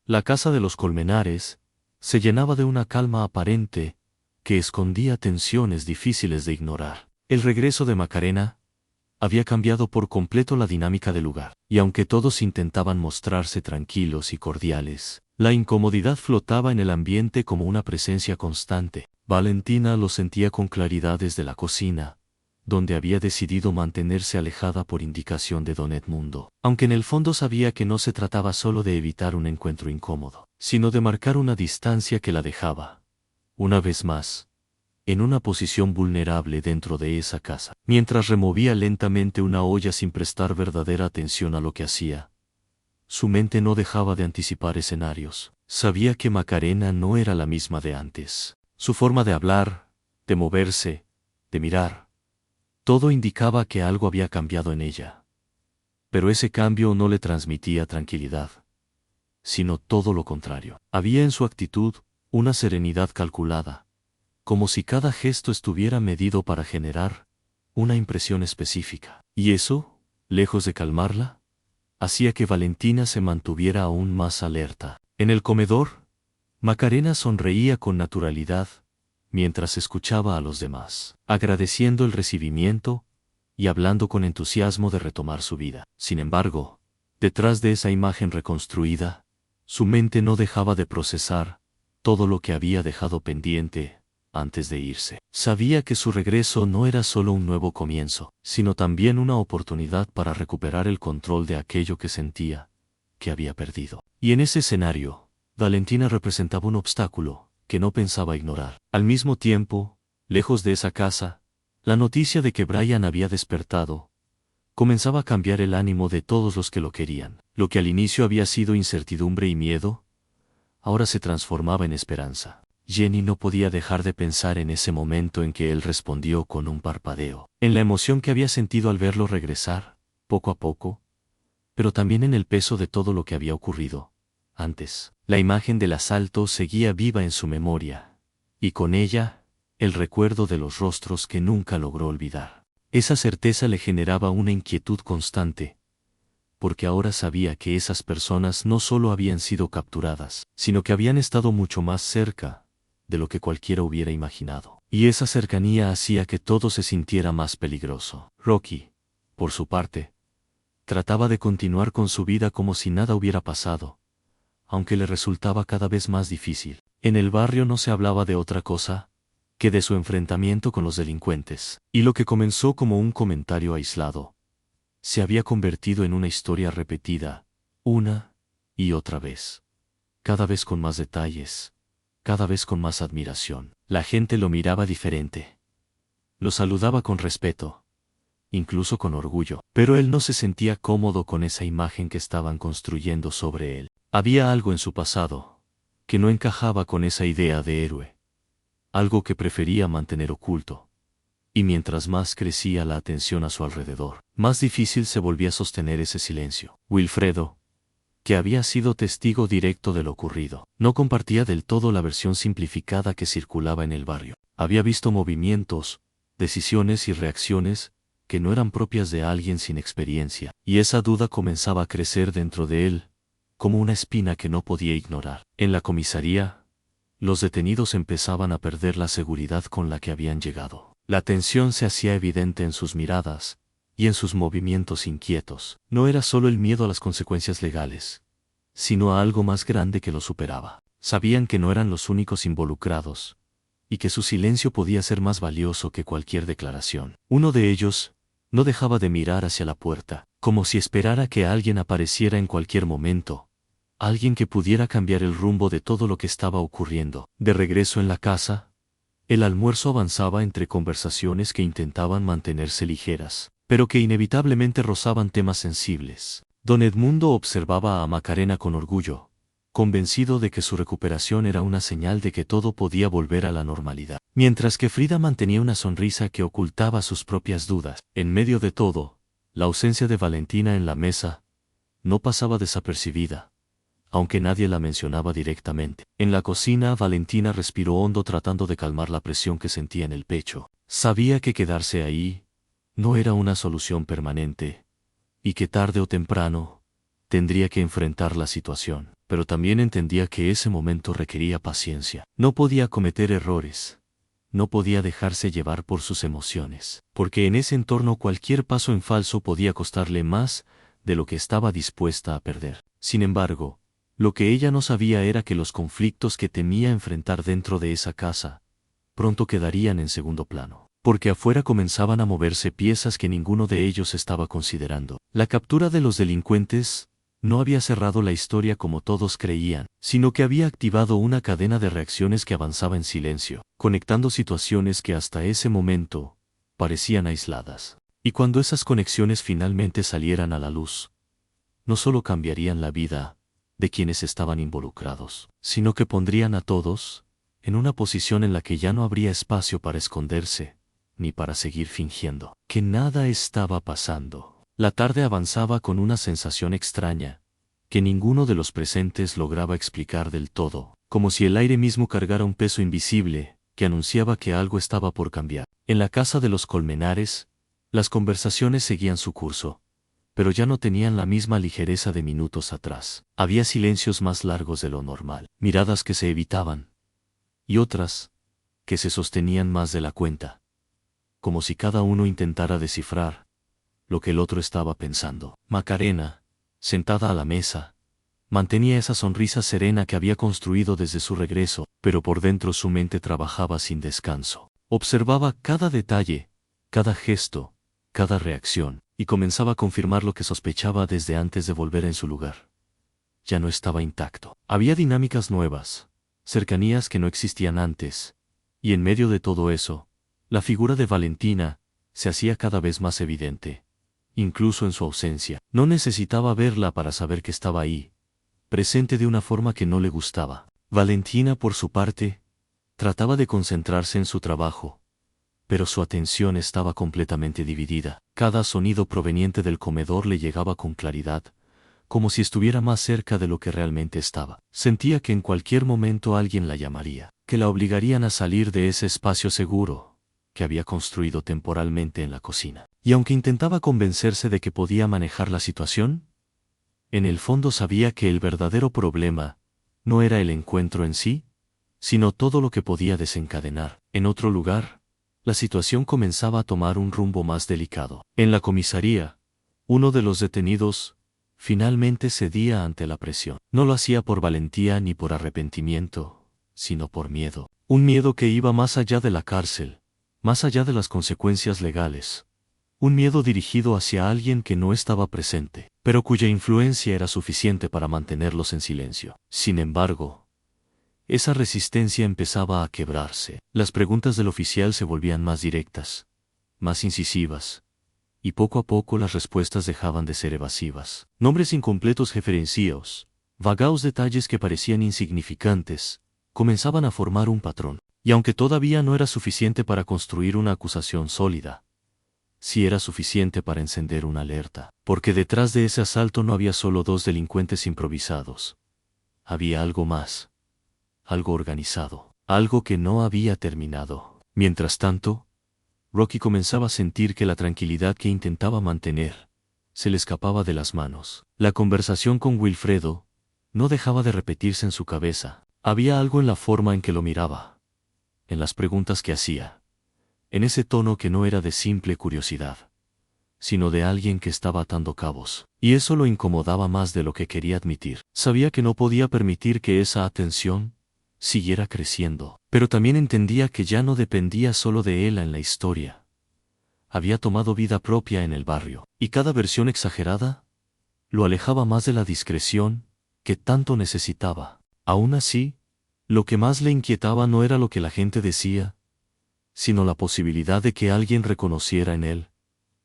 La casa de los Colmenares se llenaba de una calma aparente que escondía tensiones difíciles de ignorar. El regreso de Macarena había cambiado por completo la dinámica del lugar, y aunque todos intentaban mostrarse tranquilos y cordiales, la incomodidad flotaba en el ambiente como una presencia constante. Valentina lo sentía con claridad desde la cocina, donde había decidido mantenerse alejada por indicación de don Edmundo, aunque en el fondo sabía que no se trataba solo de evitar un encuentro incómodo, sino de marcar una distancia que la dejaba, una vez más, en una posición vulnerable dentro de esa casa. Mientras removía lentamente una olla sin prestar verdadera atención a lo que hacía, su mente no dejaba de anticipar escenarios. Sabía que Macarena no era la misma de antes. Su forma de hablar, de moverse, de mirar, todo indicaba que algo había cambiado en ella. Pero ese cambio no le transmitía tranquilidad, sino todo lo contrario. Había en su actitud una serenidad calculada, como si cada gesto estuviera medido para generar una impresión específica. Y eso, lejos de calmarla, hacía que Valentina se mantuviera aún más alerta. En el comedor, Macarena sonreía con naturalidad mientras escuchaba a los demás, agradeciendo el recibimiento y hablando con entusiasmo de retomar su vida. Sin embargo, detrás de esa imagen reconstruida, su mente no dejaba de procesar todo lo que había dejado pendiente antes de irse. Sabía que su regreso no era solo un nuevo comienzo, sino también una oportunidad para recuperar el control de aquello que sentía que había perdido. Y en ese escenario, Valentina representaba un obstáculo que no pensaba ignorar. Al mismo tiempo, lejos de esa casa, la noticia de que Brian había despertado comenzaba a cambiar el ánimo de todos los que lo querían. Lo que al inicio había sido incertidumbre y miedo, ahora se transformaba en esperanza. Jenny no podía dejar de pensar en ese momento en que él respondió con un parpadeo, en la emoción que había sentido al verlo regresar, poco a poco, pero también en el peso de todo lo que había ocurrido antes. La imagen del asalto seguía viva en su memoria, y con ella, el recuerdo de los rostros que nunca logró olvidar. Esa certeza le generaba una inquietud constante, porque ahora sabía que esas personas no solo habían sido capturadas, sino que habían estado mucho más cerca de lo que cualquiera hubiera imaginado. Y esa cercanía hacía que todo se sintiera más peligroso. Rocky, por su parte, trataba de continuar con su vida como si nada hubiera pasado, aunque le resultaba cada vez más difícil. En el barrio no se hablaba de otra cosa que de su enfrentamiento con los delincuentes, y lo que comenzó como un comentario aislado se había convertido en una historia repetida, una y otra vez, cada vez con más detalles, cada vez con más admiración. La gente lo miraba diferente. Lo saludaba con respeto, incluso con orgullo, pero él no se sentía cómodo con esa imagen que estaban construyendo sobre él. Había algo en su pasado que no encajaba con esa idea de héroe, algo que prefería mantener oculto. Y mientras más crecía la atención a su alrededor, más difícil se volvía sostener ese silencio. Wilfredo, que había sido testigo directo de lo ocurrido, no compartía del todo la versión simplificada que circulaba en el barrio. Había visto movimientos, decisiones y reacciones que no eran propias de alguien sin experiencia, y esa duda comenzaba a crecer dentro de él, como una espina que no podía ignorar. En la comisaría, los detenidos empezaban a perder la seguridad con la que habían llegado. La tensión se hacía evidente en sus miradas y en sus movimientos inquietos. No era solo el miedo a las consecuencias legales, sino a algo más grande que lo superaba. Sabían que no eran los únicos involucrados, y que su silencio podía ser más valioso que cualquier declaración. Uno de ellos no dejaba de mirar hacia la puerta, como si esperara que alguien apareciera en cualquier momento, alguien que pudiera cambiar el rumbo de todo lo que estaba ocurriendo. De regreso en la casa, el almuerzo avanzaba entre conversaciones que intentaban mantenerse ligeras, pero que inevitablemente rozaban temas sensibles. Don Edmundo observaba a Macarena con orgullo, convencido de que su recuperación era una señal de que todo podía volver a la normalidad, mientras que Frida mantenía una sonrisa que ocultaba sus propias dudas. En medio de todo, la ausencia de Valentina en la mesa no pasaba desapercibida, aunque nadie la mencionaba directamente. En la cocina, Valentina respiró hondo tratando de calmar la presión que sentía en el pecho. Sabía que quedarse ahí no era una solución permanente, y que tarde o temprano tendría que enfrentar la situación. pero también entendía que ese momento requería paciencia. No podía cometer errores. No podía dejarse llevar por sus emociones, porque en ese entorno cualquier paso en falso podía costarle más de lo que estaba dispuesta a perder. Sin embargo, lo que ella no sabía era que los conflictos que temía enfrentar dentro de esa casa pronto quedarían en segundo plano, porque afuera comenzaban a moverse piezas que ninguno de ellos estaba considerando. La captura de los delincuentes no había cerrado la historia como todos creían, sino que había activado una cadena de reacciones que avanzaba en silencio, conectando situaciones que hasta ese momento parecían aisladas. Y cuando esas conexiones finalmente salieran a la luz, no solo cambiarían la vida de quienes estaban involucrados, sino que pondrían a todos en una posición en la que ya no habría espacio para esconderse, ni para seguir fingiendo que nada estaba pasando. La tarde avanzaba con una sensación extraña, que ninguno de los presentes lograba explicar del todo, como si el aire mismo cargara un peso invisible, que anunciaba que algo estaba por cambiar. En la casa de los Colmenares, las conversaciones seguían su curso, pero ya no tenían la misma ligereza de minutos atrás. Había silencios más largos de lo normal, miradas que se evitaban, y otras que se sostenían más de la cuenta, como si cada uno intentara descifrar lo que el otro estaba pensando. Macarena, sentada a la mesa, mantenía esa sonrisa serena que había construido desde su regreso, pero por dentro su mente trabajaba sin descanso. Observaba cada detalle, cada gesto, cada reacción, y comenzaba a confirmar lo que sospechaba desde antes de volver en su lugar. Ya no estaba intacto. Había dinámicas nuevas, cercanías que no existían antes, y en medio de todo eso, la figura de Valentina se hacía cada vez más evidente. Incluso en su ausencia, no necesitaba verla para saber que estaba ahí, presente de una forma que no le gustaba. Valentina, por su parte, trataba de concentrarse en su trabajo, pero su atención estaba completamente dividida. Cada sonido proveniente del comedor le llegaba con claridad, como si estuviera más cerca de lo que realmente estaba. Sentía que en cualquier momento alguien la llamaría, que la obligarían a salir de ese espacio seguro que había construido temporalmente en la cocina. Y aunque intentaba convencerse de que podía manejar la situación, en el fondo sabía que el verdadero problema no era el encuentro en sí, sino todo lo que podía desencadenar. En otro lugar, la situación comenzaba a tomar un rumbo más delicado. En la comisaría, uno de los detenidos finalmente cedía ante la presión. No lo hacía por valentía ni por arrepentimiento, sino por miedo. Un miedo que iba más allá de la cárcel, más allá de las consecuencias legales. Un miedo dirigido hacia alguien que no estaba presente, pero cuya influencia era suficiente para mantenerlos en silencio. Sin embargo, esa resistencia empezaba a quebrarse. Las preguntas del oficial se volvían más directas, más incisivas, y poco a poco las respuestas dejaban de ser evasivas. Nombres incompletos referenciados, vagaos detalles que parecían insignificantes, comenzaban a formar un patrón. Y aunque todavía no era suficiente para construir una acusación sólida, sí era suficiente para encender una alerta, porque detrás de ese asalto no había solo dos delincuentes improvisados. Había algo más, algo organizado, algo que no había terminado. Mientras tanto, Rocky comenzaba a sentir que la tranquilidad que intentaba mantener se le escapaba de las manos. La conversación con Wilfredo no dejaba de repetirse en su cabeza. Había algo en la forma en que lo miraba, en las preguntas que hacía, en ese tono que no era de simple curiosidad, sino de alguien que estaba atando cabos. Y eso lo incomodaba más de lo que quería admitir. Sabía que no podía permitir que esa atención siguiera creciendo, pero también entendía que ya no dependía solo de él en la historia. Había tomado vida propia en el barrio, y cada versión exagerada lo alejaba más de la discreción que tanto necesitaba. Aún así, lo que más le inquietaba no era lo que la gente decía, sino la posibilidad de que alguien reconociera en él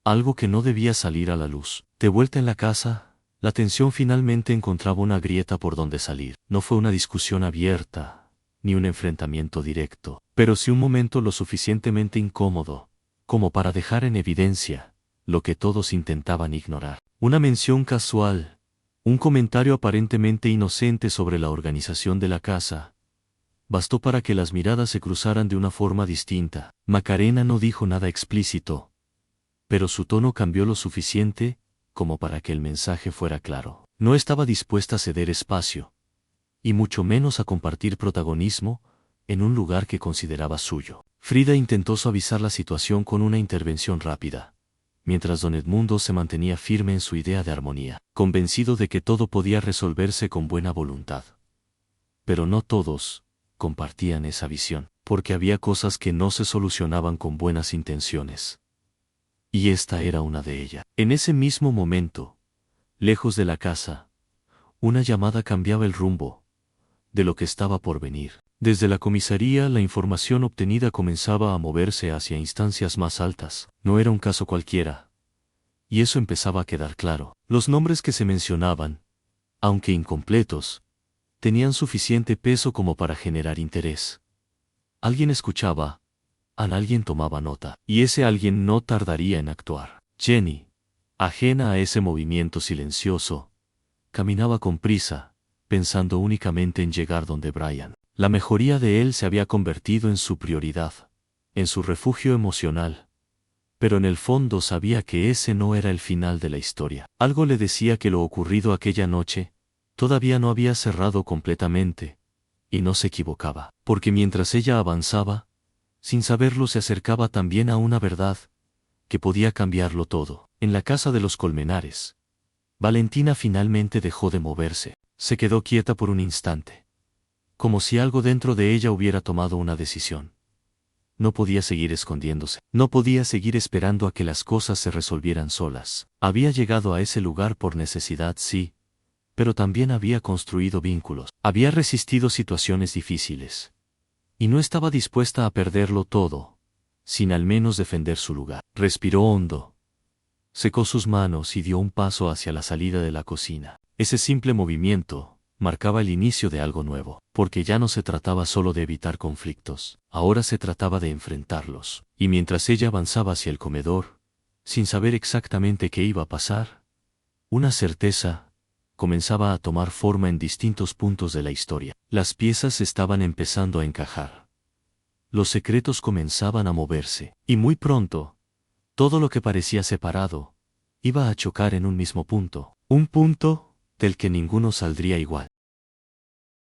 algo que no debía salir a la luz. De vuelta en la casa, la tensión finalmente encontraba una grieta por donde salir. No fue una discusión abierta, ni un enfrentamiento directo, pero sí un momento lo suficientemente incómodo como para dejar en evidencia lo que todos intentaban ignorar. Una mención casual, un comentario aparentemente inocente sobre la organización de la casa, bastó para que las miradas se cruzaran de una forma distinta. Macarena no dijo nada explícito, pero su tono cambió lo suficiente como para que el mensaje fuera claro. No estaba dispuesta a ceder espacio, y mucho menos a compartir protagonismo en un lugar que consideraba suyo. Frida intentó suavizar la situación con una intervención rápida, mientras don Edmundo se mantenía firme en su idea de armonía, convencido de que todo podía resolverse con buena voluntad. Pero no todos compartían esa visión, porque había cosas que no se solucionaban con buenas intenciones. Y esta era una de ellas. En ese mismo momento, lejos de la casa, una llamada cambiaba el rumbo de lo que estaba por venir. Desde la comisaría la información obtenida comenzaba a moverse hacia instancias más altas. No era un caso cualquiera. Y eso empezaba a quedar claro. Los nombres que se mencionaban, aunque incompletos, tenían suficiente peso como para generar interés. Alguien escuchaba, alguien tomaba nota, y ese alguien no tardaría en actuar. Jenny, ajena a ese movimiento silencioso, caminaba con prisa, pensando únicamente en llegar donde Brian. La mejoría de él se había convertido en su prioridad, en su refugio emocional. Pero en el fondo sabía que ese no era el final de la historia. Algo le decía que lo ocurrido aquella noche todavía no había cerrado completamente, y no se equivocaba, porque mientras ella avanzaba, sin saberlo se acercaba también a una verdad que podía cambiarlo todo. En la casa de los Colmenares, Valentina finalmente dejó de moverse. Se quedó quieta por un instante, como si algo dentro de ella hubiera tomado una decisión. No podía seguir escondiéndose, no podía seguir esperando a que las cosas se resolvieran solas. Había llegado a ese lugar por necesidad, sí, pero también había construido vínculos, había resistido situaciones difíciles, y no estaba dispuesta a perderlo todo, sin al menos defender su lugar. Respiró hondo, secó sus manos y dio un paso hacia la salida de la cocina. Ese simple movimiento marcaba el inicio de algo nuevo, porque ya no se trataba solo de evitar conflictos, ahora se trataba de enfrentarlos. Y mientras ella avanzaba hacia el comedor, sin saber exactamente qué iba a pasar, una certeza comenzaba a tomar forma en distintos puntos de la historia. Las piezas estaban empezando a encajar. Los secretos comenzaban a moverse, y muy pronto, todo lo que parecía separado iba a chocar en un mismo punto, un punto del que ninguno saldría igual.